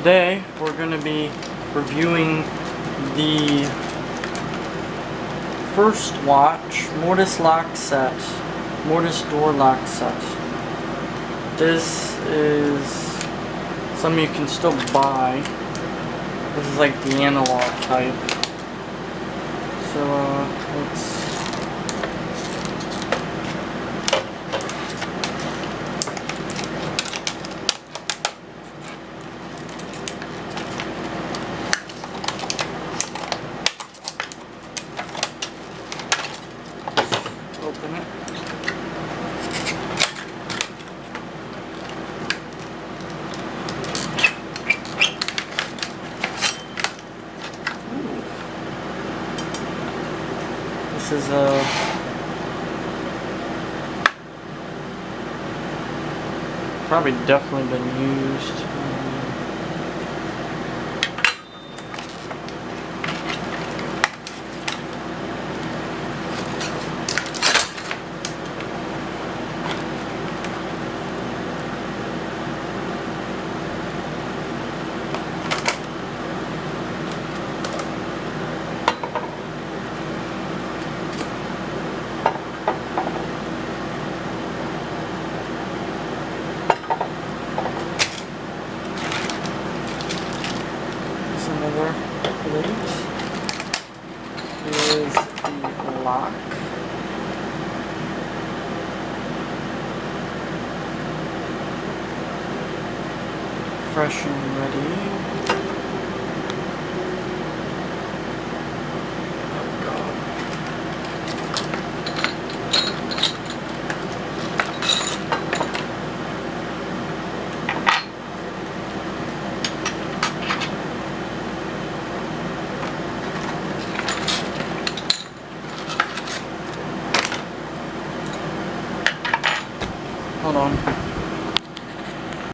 today we're going to be reviewing the first watch mortise lock set, mortise door lock set. This is something you can still buy. This is like the analog type. So let's open it. This is probably definitely been used. Another plate is the lock. Fresh and ready. Oh God. Hold on.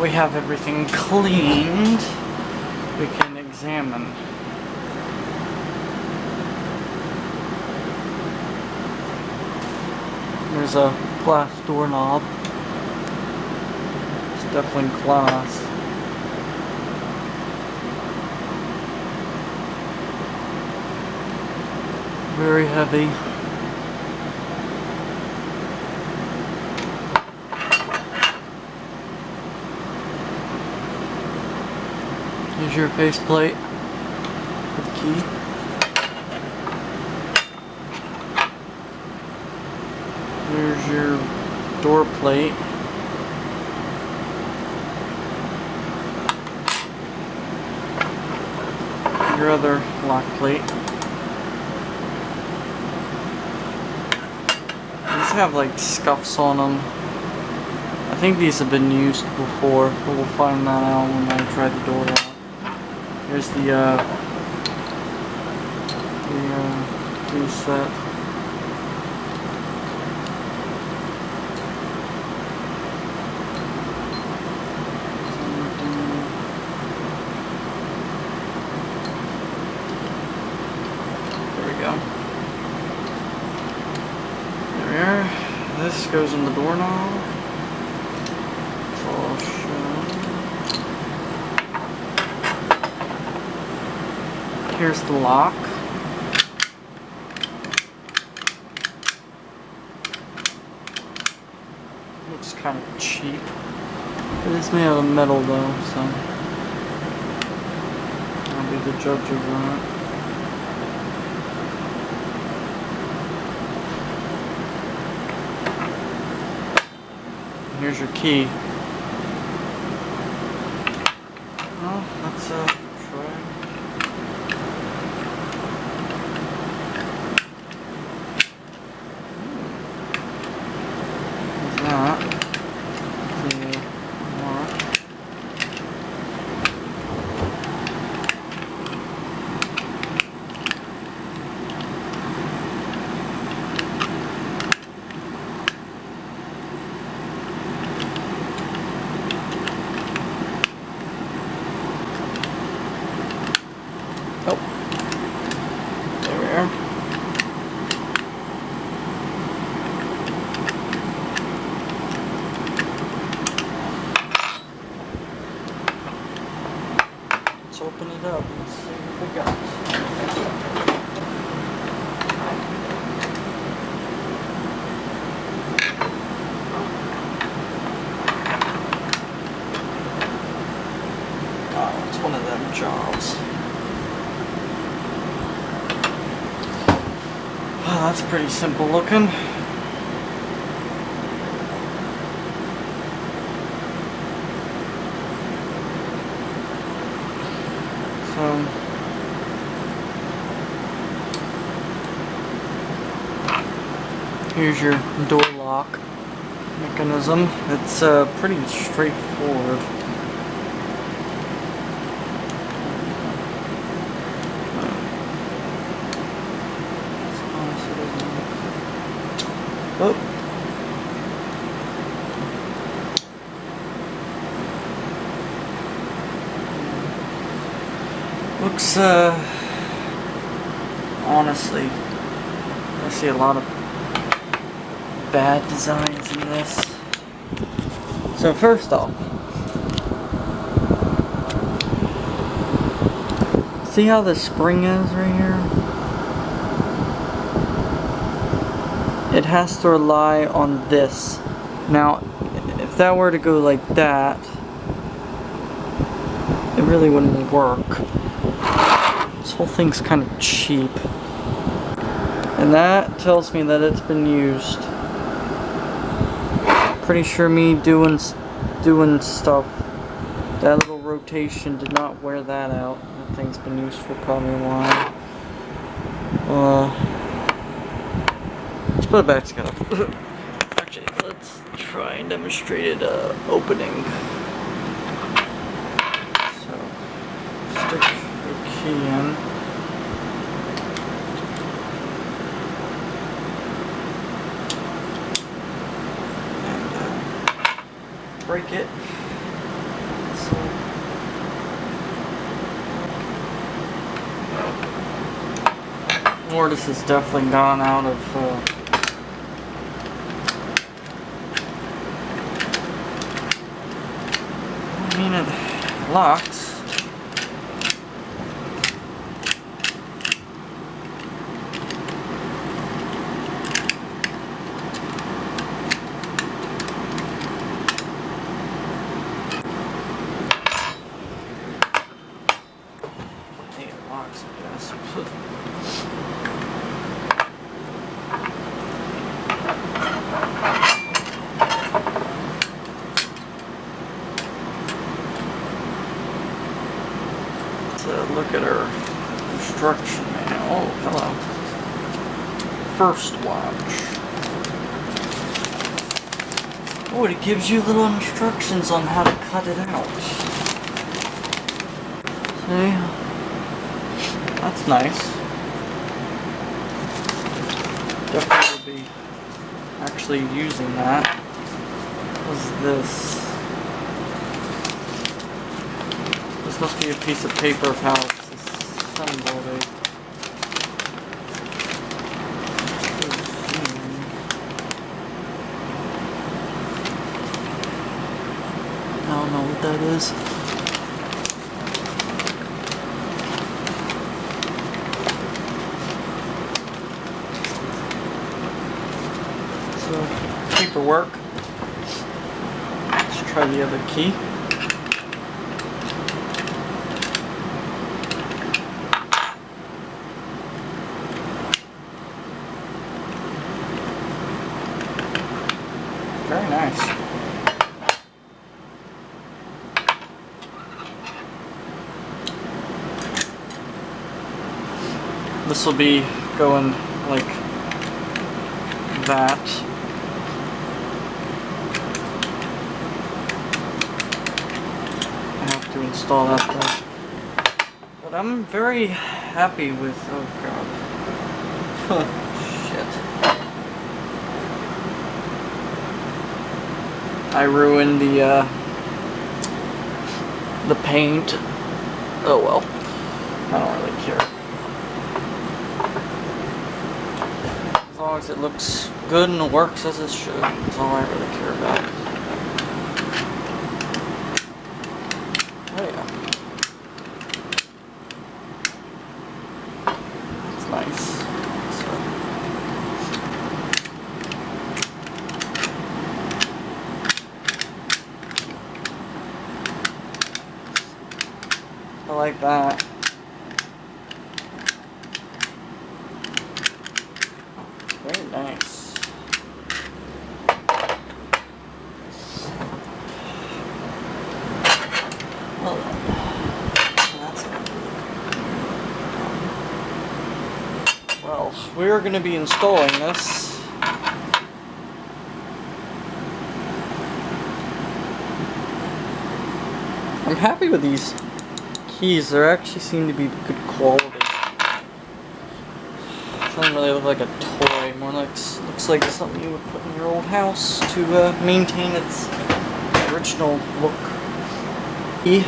We have everything cleaned. We can examine. There's a glass doorknob. It's definitely glass. Very heavy. Here's your faceplate with the key. Here's your door plate. Your other lock plate. These have like scuffs on them. I think these have been used before, but we'll find that out when I try the door lock. Here's the key set. There we go. There we are. This goes in the doorknob. So I'll show. Here's the lock. Looks kind of cheap. It is made out of metal though, so I'll be the judge of that. Here's your key. Well, let's try. Oh, there we are. open it up and see what we got. Oh, it's one of them jobs. Oh, that's pretty simple looking. So, here's your door lock mechanism. It's pretty straightforward. Oh. Looks, honestly, I see a lot of bad designs in this. So first off, see how the spring is right here? It has to rely on this. Now, if that were to go like that, it really wouldn't work. This whole thing's kind of cheap. And that tells me that it's been used. Pretty sure me doing stuff, that little rotation did not wear that out. That thing's been used for probably a while. Let's put it back together. Actually, let's try and demonstrate it opening. So, stick the key in. And break it. So, mortise has definitely gone out of I mean, it locks. I think it locks, I guess. Look at our instruction manual. Oh, hello. First watch. Oh, it gives you little instructions on how to cut it out. See? That's nice. Definitely will be actually using that. What is this? This must be a piece of paper of how it's assembled. I don't know what that is. So, paperwork. Let's try the other key. Very nice. This will be going like that. I have to install that though. But I'm very happy with, oh god. Shit. I ruined the paint. Oh well. I don't really care. As long as it looks good and it works as it should. That's all I really care about. Oh yeah. I like that. Very nice. Well, that's gonna be... Well, we're going to be installing this. I'm happy with these keys. They actually seem to be good quality. It doesn't really look like a toy. More like looks like something you would put in your old house to maintain its original look. In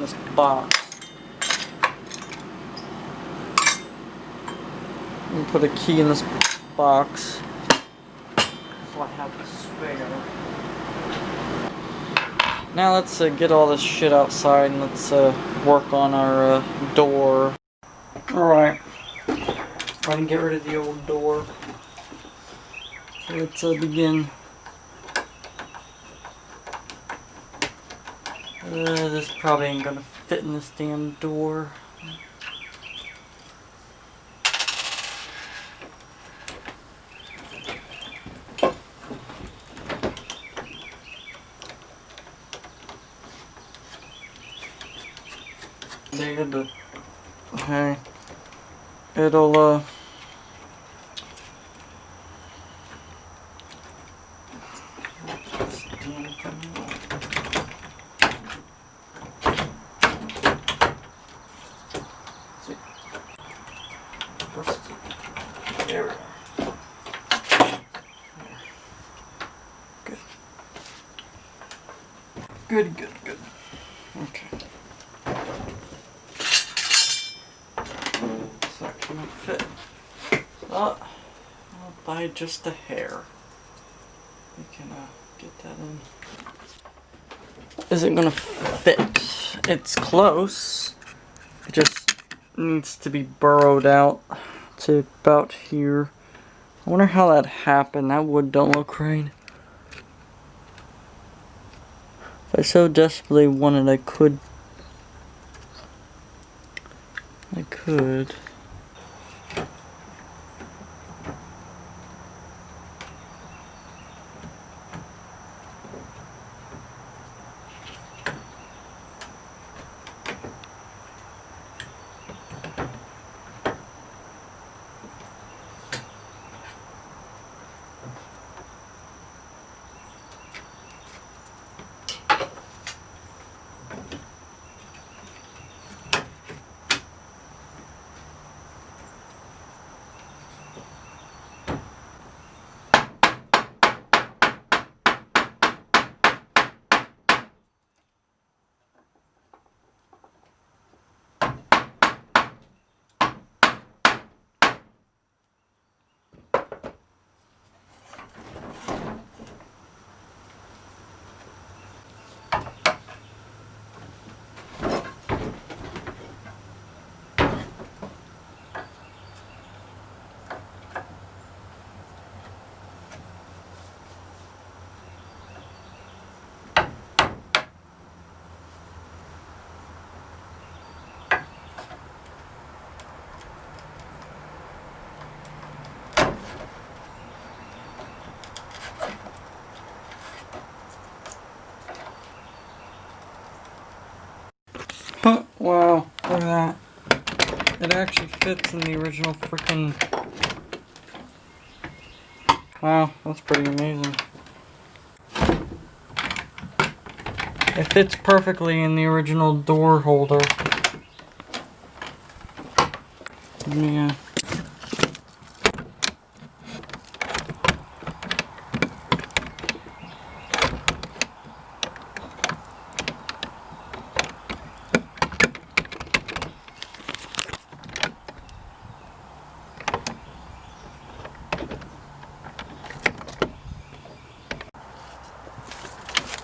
this box. I'm gonna put a key in this box. So I have the spare. Now let's get all this shit outside and let's work on our door. Alright. Try to get rid of the old door. So let's begin. This probably ain't gonna fit in this damn door. Okay. It'll there we are. Good. Good. Okay. It's not gonna fit. I'll buy just a hair. We can get that in. Isn't gonna fit. It's close. It just needs to be burrowed out to about here. I wonder how that happened. That wood don't look right. If I so desperately wanted, I could. Huh, wow, look at that. It actually fits in the original freaking... Wow, that's pretty amazing. It fits perfectly in the original door holder. Yeah.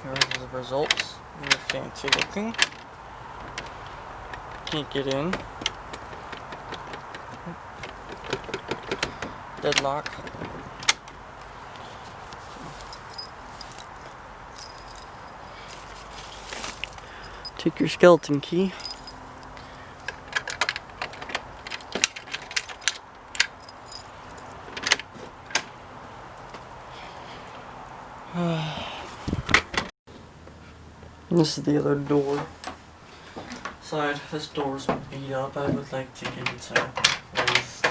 Here's the results. They're fancy looking. Can't get in. Deadlock. Take your skeleton key. This is the other door. Side. This door's beat up. I would like to get it replaced.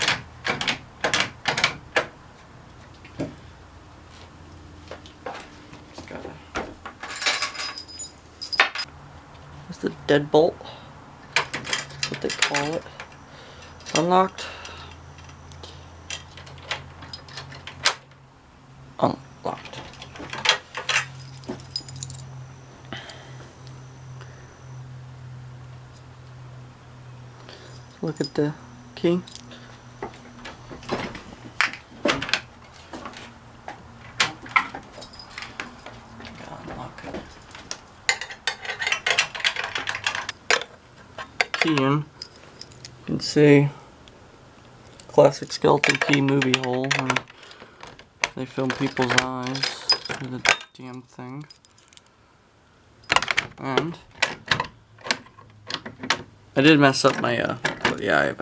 Just gotta. What's the deadbolt? That's what they call it. Unlocked. Unlocked. Look at the key. Gotta unlock it. Key in. You can see classic skeleton key movie hole where they film people's eyes through the damn thing. And I did mess up my yeah,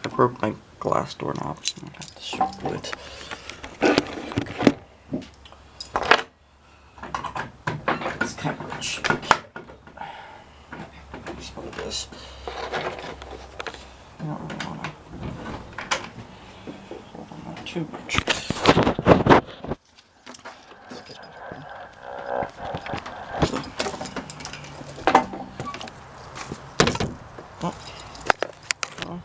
I broke my glass doorknob, so I have to circle it. It's kind of rich. That's what it is. I don't really want to hold on that too much. Let's get out of here. Oh. Oh.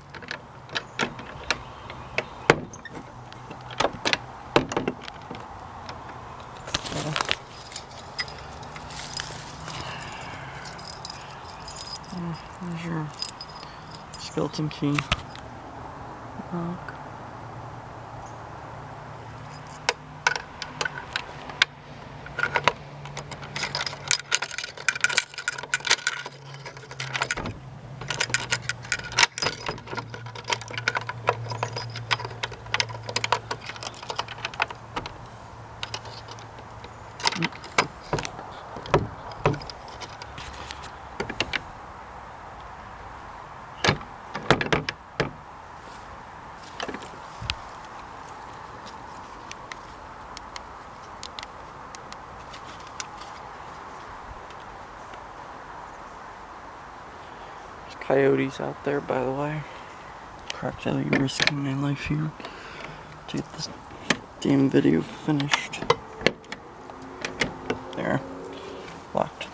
There's your skeleton key lock. Coyotes out there, by the way. Practically risking my life here to get this damn video finished. There. Locked.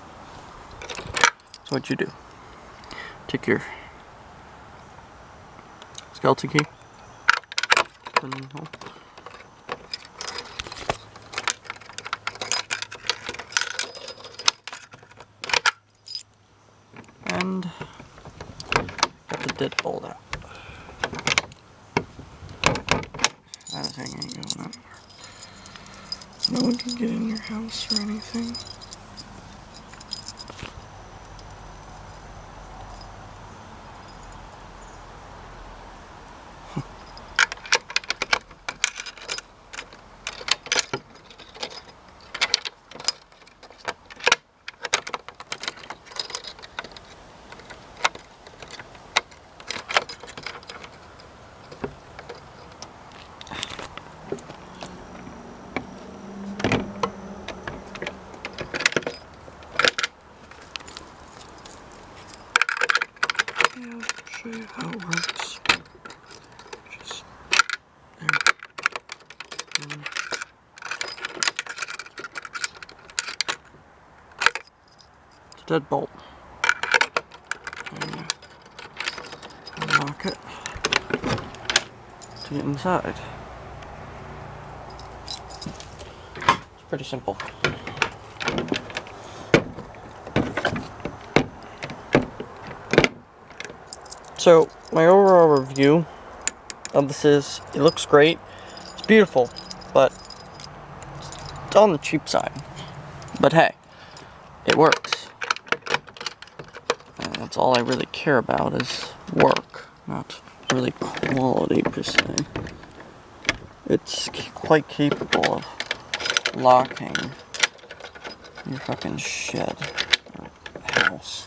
So what'd you do? Take your skeleton key. Put it in the hole. And deadbolt out. That thing ain't going anywhere. No one can get in your house or anything. I'll show you how it works. Just there. And it's a deadbolt. And unlock it to get inside. It's pretty simple. So, my overall review of this is, it looks great, it's beautiful, but it's on the cheap side. But hey, it works. And that's all I really care about is work, not really quality per se. It's quite capable of locking your fucking shed or house.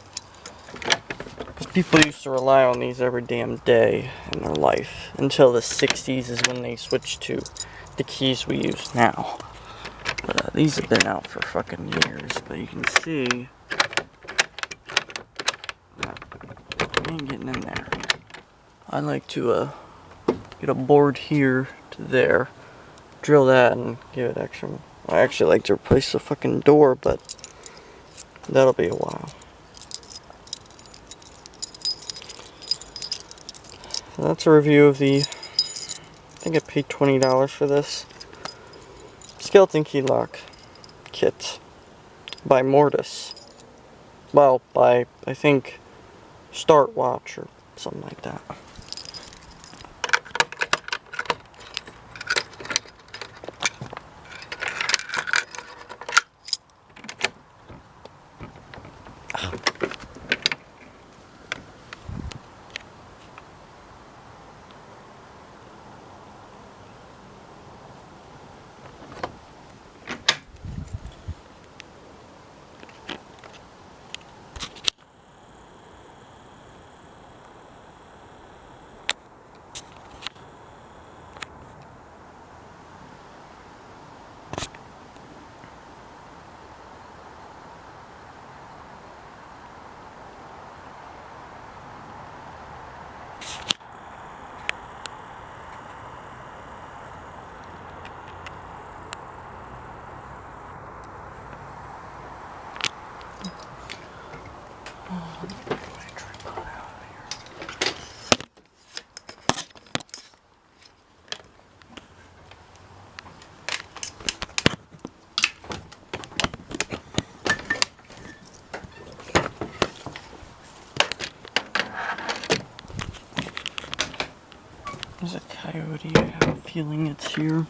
Because people used to rely on these every damn day in their life. Until the 60s is when they switched to the keys we use now. But these have been out for fucking years. But you can see that I ain't getting in there. I like to get a board here to there, drill that, and give it extra. I actually like to replace the fucking door, but that'll be a while. So that's a review of the, I think I paid $20 for this skeleton key lock kit by Mortise. Well, by, I think, Start Watch or something like that. There's a coyote. I have a feeling it's here.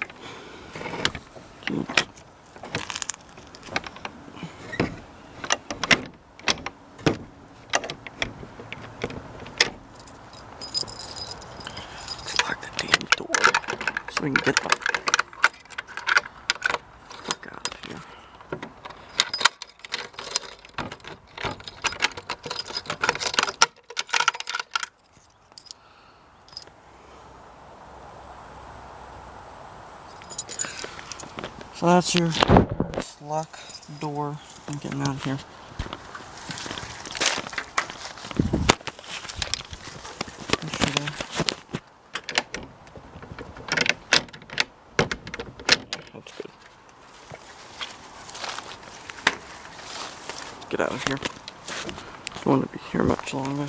Let's lock the damn door so we can get the fuck out of here. So that's your lock door. I'm getting out of here. That's good. Get out of here. Don't want to be here much longer.